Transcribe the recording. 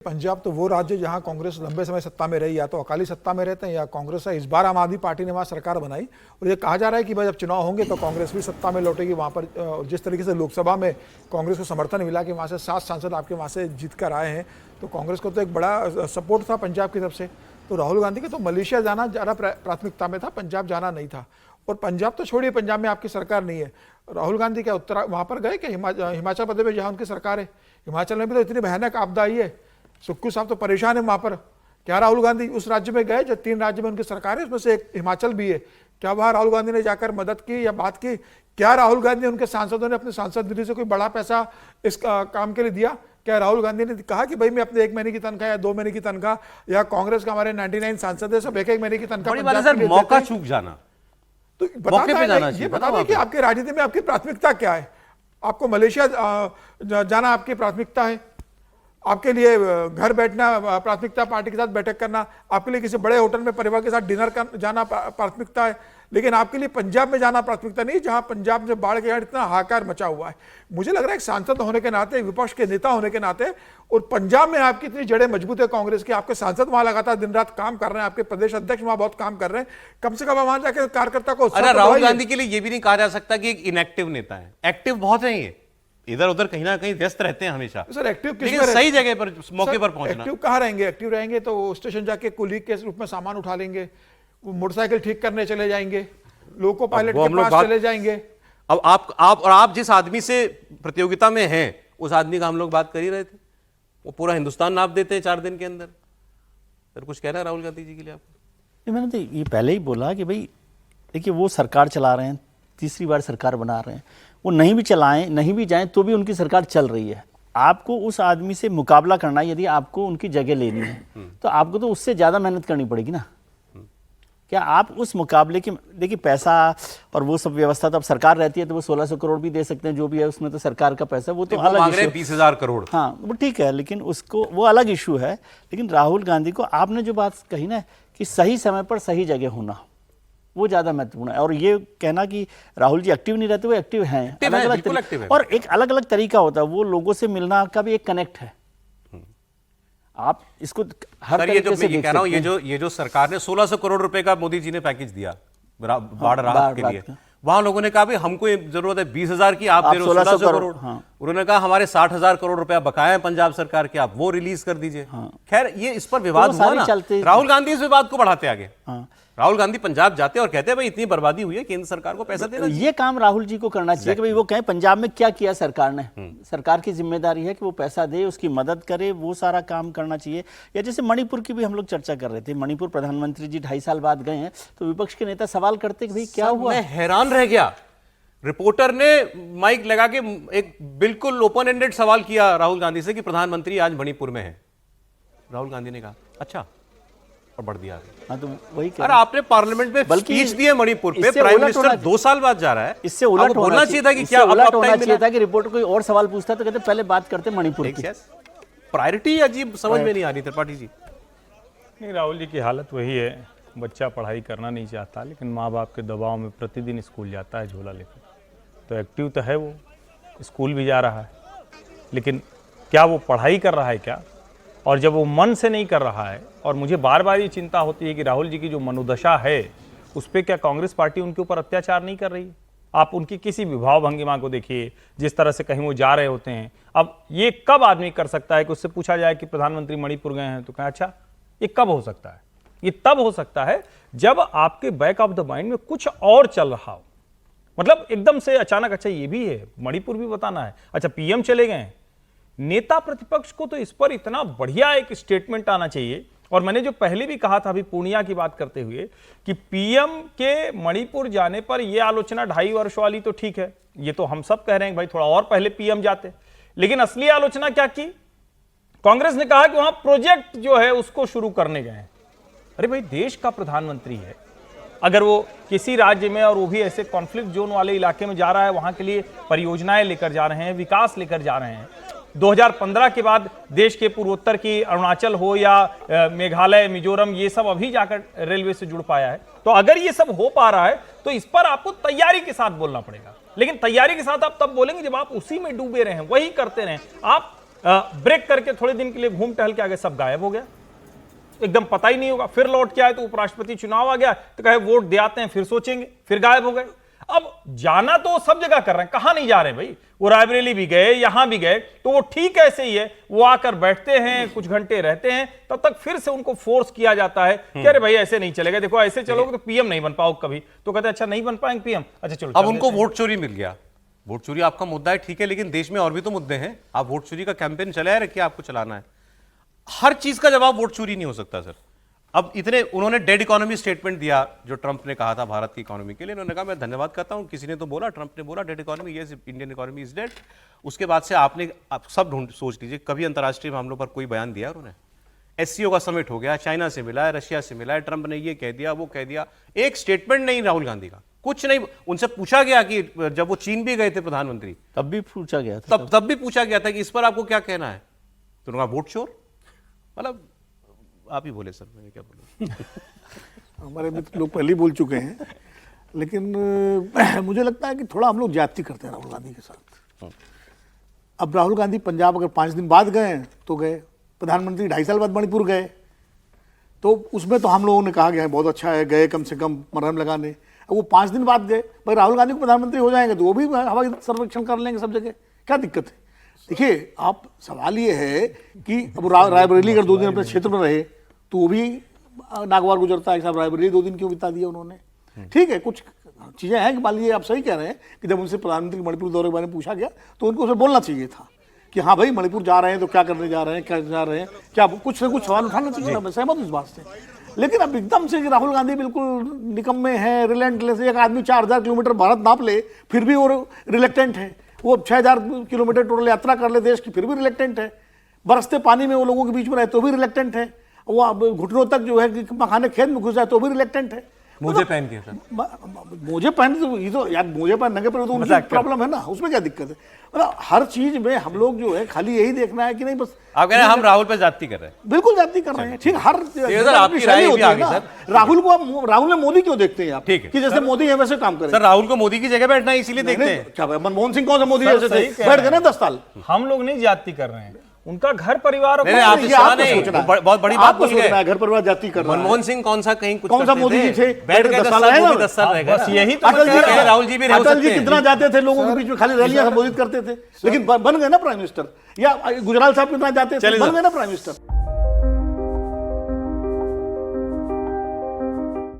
पंजाब तो वो राज्य जहां कांग्रेस लंबे समय सत्ता में रही, या तो अकाली सत्ता में रहते हैं या कांग्रेस है। इस बार आम आदमी पार्टी ने वहां सरकार बनाई और ये कहा जा रहा है कि भाई जब चुनाव होंगे तो कांग्रेस भी सत्ता में लौटेगी। वहां पर जिस तरीके से लोकसभा में कांग्रेस को समर्थन मिला कि वहां से 7 सांसद आपके वहां से जीत कर आए हैं, तो कांग्रेस को तो एक बड़ा सपोर्ट था पंजाब की तरफ से। तो राहुल गांधी का तो मलेशिया जाना ज़्यादा प्राथमिकता में था, पंजाब जाना नहीं था। और पंजाब तो छोड़िए, पंजाब में आपकी सरकार नहीं है। राहुल गांधी क्या वहाँ पर गए कि हिमाचल प्रदेश में जहाँ उनकी सरकार है, हिमाचल में भी तो इतनी भयानक आपदा आई है, सुक्खू साहब तो परेशान है वहाँ पर। क्या राहुल गांधी उस राज्य में गए जो 3 राज्य में उनकी सरकार है, उसमें से एक हिमाचल भी है? क्या वहाँ राहुल गांधी ने जाकर मदद की या बात की? क्या राहुल गांधी उनके सांसदों ने अपने सांसद निधि से कोई बड़ा पैसा इस काम के लिए दिया? क्या राहुल गांधी ने कहा कि भाई मैं अपने 1 महीने की तनख्वाह या 2 महीने की तनख्वाह, या कांग्रेस का हमारे 99 सांसद है सब 1-1 महीने की तनख्वाह मौका चूक जाना, तो ये बताता कि आपकी राजनीति में आपकी प्राथमिकता क्या है। आपको मलेशिया जाना आपकी प्राथमिकता है, आपके लिए घर बैठना प्राथमिकता, पार्टी के साथ बैठक करना, आपके लिए किसी बड़े होटल में परिवार के साथ डिनर जाना प्राथमिकता है, लेकिन आपके लिए पंजाब में जाना प्राथमिकता नहीं, जहां पंजाब में बाढ़ के कारण इतना हाहाकार मचा हुआ है। मुझे लग रहा है एक सांसद होने के नाते, विपक्ष के नेता होने के नाते, और पंजाब में आपकी इतनी जड़ें मजबूत है कांग्रेस की, आपके सांसद वहां लगातार दिन रात काम कर रहे हैं, आपके प्रदेश अध्यक्ष वहां बहुत काम कर रहे हैं, कम से कम वहां जाकर कार्यकर्ता को। राहुल गांधी के लिए यह भी नहीं कहा जा सकता कि एक इनएक्टिव नेता है, एक्टिव बहुत है, ये इधर उधर कहीं ना कहीं व्यस्त रहते हैं हमेशा। सर एक्टिव लेकिन सही जगह पर मौके पर पहुंचना। एक्टिव कहाँ रहेंगे? एक्टिव रहेंगे तो स्टेशन जाके कुलीग के रूप में सामान उठा लेंगे, वो मोटरसाइकिल ठीक करने चले जाएंगे, लोको पायलट के पास चले जाएंगे। अब आप जिस आदमी से प्रतियोगिता में हैं, उस आदमी का हम लोग बात कर ही रहे थे, वो पूरा हिंदुस्तान नाप देते हैं 4 दिन के अंदर। सर कुछ कहना है राहुल गांधी जी के लिए आपको? मैंने तो ये पहले ही बोला कि भाई देखिए वो सरकार चला रहे हैं, तीसरी बार सरकार बना रहे हैं, वो नहीं भी चलाएं नहीं भी जाएं तो भी उनकी सरकार चल रही है। आपको उस आदमी से मुकाबला करना है, यदि आपको उनकी जगह लेनी है तो आपको तो उससे ज़्यादा मेहनत करनी पड़ेगी ना। क्या आप उस मुकाबले की, देखिए पैसा और वो सब व्यवस्था तो अब सरकार रहती है तो वो 1600 करोड़ भी दे सकते हैं, जो भी है उसमें तो सरकार का पैसा, वो तो अलग इशू है। 20,000 करोड़, हाँ वो ठीक है, लेकिन उसको वो अलग इशू है। लेकिन राहुल गांधी को आपने जो बात कही ना कि सही समय पर सही जगह होना, वो ज्यादा महत्वपूर्ण है। और ये कहना कि राहुल जी एक्टिव नहीं रहते, वो एक्टिव हैं, अलग-अलग और एक अलग अलग तरीका होता है, वो लोगों से मिलना का भी एक कनेक्ट है। आप इसको हर तरीके से देख सकते हैं। ये जो सरकार ने 1600 करोड़ रुपए का मोदी जी ने पैकेज दिया बाढ़ राहत के लिए, वहां लोगों ने कहा भाई हमको जरूरत है 20,000 की, आप दे रहे हो 1600 करोड़। उन्होंने कहा हमारे 60,000 करोड़ रुपया बकाया है पंजाब सरकार के, आप वो रिलीज कर दीजिए। खैर ये इस पर विवाद हुआ ना, राहुल गांधी इस विवाद को बढ़ाते आगे। राहुल गांधी पंजाब जाते हैं और कहते हैं भाई इतनी बर्बादी हुई है, केंद्र सरकार को पैसा देना चाहिए। ये काम राहुल जी को करना चाहिए कि भाई वो कहें पंजाब में क्या किया सरकार ने। सरकार की जिम्मेदारी है कि वो पैसा दे, उसकी मदद करे, वो सारा काम करना चाहिए। या जैसे मणिपुर की भी हम लोग चर्चा कर रहे थे, मणिपुर प्रधानमंत्री जी 2.5 साल बाद गए हैं, तो विपक्ष के नेता सवाल करते कि भाई क्या हुआ। मैं हैरान रह गया, रिपोर्टर ने माइक लगा के एक बिल्कुल ओपन एंडेड सवाल किया राहुल गांधी से कि प्रधानमंत्री आज मणिपुर में है। राहुल गांधी ने कहा अच्छा, और बढ़ दिया। हाँ तो वही अरे आपने पार्लियामेंट में स्पीच दी है मणिपुर पे, प्राइम मिनिस्टर 2 साल बाद जा रहा है, इससे उलट होना चाहिए था कि क्या उलट होना चाहिए था कि रिपोर्टर कोई और सवाल पूछता तो कहते पहले बात करते मणिपुर की। प्रायोरिटी अजीब समझ में नहीं आ रही त्रिपाठी जी। नहीं, राहुल जी की हालत वही है, बच्चा पढ़ाई करना नहीं चाहता, लेकिन माँ बाप के दबाव में प्रतिदिन स्कूल जाता है झोला लेकर। तो एक्टिव तो है, वो स्कूल भी जा रहा है, लेकिन क्या वो पढ़ाई कर रहा है क्या? और जब वो मन से नहीं कर रहा है, और मुझे बार बार ये चिंता होती है कि राहुल जी की जो मनोदशा है उस पर क्या कांग्रेस पार्टी उनके ऊपर अत्याचार नहीं कर रही? आप उनकी किसी भी भाव भंगिमा को देखिए, जिस तरह से कहीं वो जा रहे होते हैं। अब ये कब आदमी कर सकता है कि उससे पूछा जाए कि प्रधानमंत्री मणिपुर गए हैं तो कहें अच्छा, ये कब हो सकता है? ये तब हो सकता है जब आपके बैक ऑफ द माइंड में कुछ और चल रहा हो। मतलब एकदम से अचानक अच्छा ये भी है, मणिपुर भी बताना है, अच्छा पीएम चले गए। नेता प्रतिपक्ष को तो इस पर इतना बढ़िया एक स्टेटमेंट आना चाहिए। और मैंने जो पहले भी कहा था अभी पूर्णिया की बात करते हुए कि पीएम के मणिपुर जाने पर यह आलोचना 2.5 वर्ष वाली तो ठीक है, ये तो हम सब कह रहे हैं भाई थोड़ा और पहले पीएम जाते, लेकिन असली आलोचना क्या की? कांग्रेस ने कहा कि वहां प्रोजेक्ट जो है उसको शुरू करने गए। अरे भाई देश का प्रधानमंत्री है, अगर वो किसी राज्य में और वो भी ऐसे कॉन्फ्लिक्ट जोन वाले इलाके में जा रहा है, वहां के लिए परियोजनाएं लेकर जा रहे हैं, विकास लेकर जा रहे हैं। 2015 के बाद देश के पूर्वोत्तर की अरुणाचल हो या मेघालय, मिजोरम, ये सब अभी जाकर रेलवे से जुड़ पाया है। तो अगर ये सब हो पा रहा है तो इस पर आपको तैयारी के साथ बोलना पड़ेगा। लेकिन तैयारी के साथ आप तब बोलेंगे जब आप उसी में डूबे रहें, वही करते रहें। आप ब्रेक करके थोड़े दिन के लिए घूम टहल के आ गए, सब गायब हो गया, एकदम पता ही नहीं होगा। फिर लौट के आए तो उपराष्ट्रपति चुनाव आ गया, तो कहे वोट दे आते हैं, फिर सोचेंगे, फिर गायब हो गए। अब जाना तो सब जगह कर रहे हैं, कहां नहीं जा रहे भाई, वो रायबरेली भी गए, यहां भी गए, तो वो ठीक ऐसे ही है, वो आकर बैठते हैं, कुछ घंटे रहते हैं, तब तक फिर से उनको फोर्स किया जाता है कि अरे भाई ऐसे नहीं चलेगा, देखो ऐसे चलोगे तो पीएम नहीं बन पाओगे कभी, तो कहते हैं अच्छा नहीं बन पाएंगे पीएम, अच्छा चलो। अब उनको वोट चोरी मिल गया। वोट चोरी आपका मुद्दा है, ठीक है, लेकिन देश में और भी तो मुद्दे हैं। आप वोट चोरी का कैंपेन चलाए रखिए, आपको चलाना है। हर चीज का जवाब वोट चोरी नहीं हो सकता सर। अब इतने उन्होंने डेड इकोनॉमी स्टेटमेंट दिया जो ट्रंप ने कहा था भारत की इकोनॉमी के लिए, उन्होंने कहा मैं धन्यवाद करता हूं, किसी ने तो बोला, ट्रंप ने बोला dead economy, yes Indian economy is dead. उसके बाद से आप सब ढूंढ सोच लीजिए कभी अंतर्राष्ट्रीय मामलों पर कोई बयान दिया उन्होंने? एससीओ का समिट हो गया, चाइना से मिला है, रशिया से मिला है, ट्रंप ने ये कह दिया, वो कह दिया, एक स्टेटमेंट नहीं राहुल गांधी का, कुछ नहीं। उनसे पूछा गया कि जब वो चीन भी गए थे प्रधानमंत्री, तब भी पूछा गया था, तब भी पूछा गया था कि इस पर आपको क्या कहना है, तो उन्होंने कहा वोट चोर। मतलब आप ही बोले सर, मैंने क्या बोला। हमारे मित्र लोग पहले ही बोल चुके हैं, लेकिन मुझे लगता है कि थोड़ा हम लोग ज्यादती करते हैं राहुल गांधी के साथ। अब राहुल गांधी पंजाब अगर 5 दिन बाद गए तो गए, प्रधानमंत्री 2.5 साल बाद मणिपुर गए, तो उसमें तो हम लोगों ने कहा गया है बहुत अच्छा है, गए कम से कम मरहम लगाने। अब वो 5 दिन बाद गए, भाई राहुल गांधी को प्रधानमंत्री हो जाएंगे तो वो भी हवाई सर्वेक्षण कर लेंगे सब जगह, क्या दिक्कत है? देखिए, आप सवाल ये है कि अब रायबरेली अगर 2 दिन अपने क्षेत्र में रहे तो वो भी नागवार गुजरता है, साहब रायबरेली 2 दिन क्यों बिता दिया उन्होंने? ठीक है, कुछ चीजें हैं कि मान लीजिए आप सही कह रहे हैं कि जब उनसे प्रधानमंत्री मणिपुर दौरे के बारे में पूछा गया तो उनको उसे बोलना चाहिए था कि हाँ भाई मणिपुर जा रहे हैं तो क्या करने जा रहे हैं, क्या जा रहे हैं, क्या कुछ ना कुछ सवाल उठाना चाहिए था। मैं सहमत हूं इस बात से, लेकिन अब एकदम से राहुल गांधी बिल्कुल निकम्मे हैं, रिलेंटलेस। एक आदमी 4000 किलोमीटर भारत नाप ले फिर भी वो रिलेक्टेंट है, वो 6000 किलोमीटर टोटल यात्रा कर ले देश की फिर भी रिलेक्टेंट है, बरसते पानी में वो लोगों के बीच में रहे तो भी रिलेक्टेंट है, वो अब घुटनों तक जो है कि मखाने खेत में घुस जाए तो भी रिलेक्टेंट है। मोजे पहन के सर, मोजे पहन तो ये तो यार मोजे पहन नंगे पर तो उनकी प्रॉब्लम है ना, उसमें क्या दिक्कत है? मतलब हर चीज में हम लोग जो है खाली यही देखना है कि नहीं बस आप कह रहे हैं हम राहुल पे जाति कर रहे हैं। बिल्कुल जाति कर रहे हैं, ठीक। हर आपकी राय भी आ गई सर। राहुल में मोदी क्यों देखते हैं आप? ठीक है कि जैसे मोदी है वैसे काम करें सर, राहुल को मोदी की जगह बैठना है इसीलिए देखते हैं। क्या मनमोहन सिंह कौन सा मोदी जैसे थे, बैठ गए ना 10 साल। हम लोग नहीं जाति कर रहे हैं, उनका घर परिवार बहुत बड़ी बात बोल गए, घर परिवार जाति कर रहा है। मनमोहन सिंह कौन सा कहीं कुछ कौन सा मोदी जी थे, बैठ गए 10 साल रह गए। बस यही तो राहुल जी भी रह अटल जी सकते कितना जाते थे लोगों के बीच में, खाली रैलियां संबोधित करते थे, लेकिन बन गए ना प्राइम मिनिस्टर। या गुजराल साहब कितना जाते थे, बन गए ना प्राइम मिनिस्टर।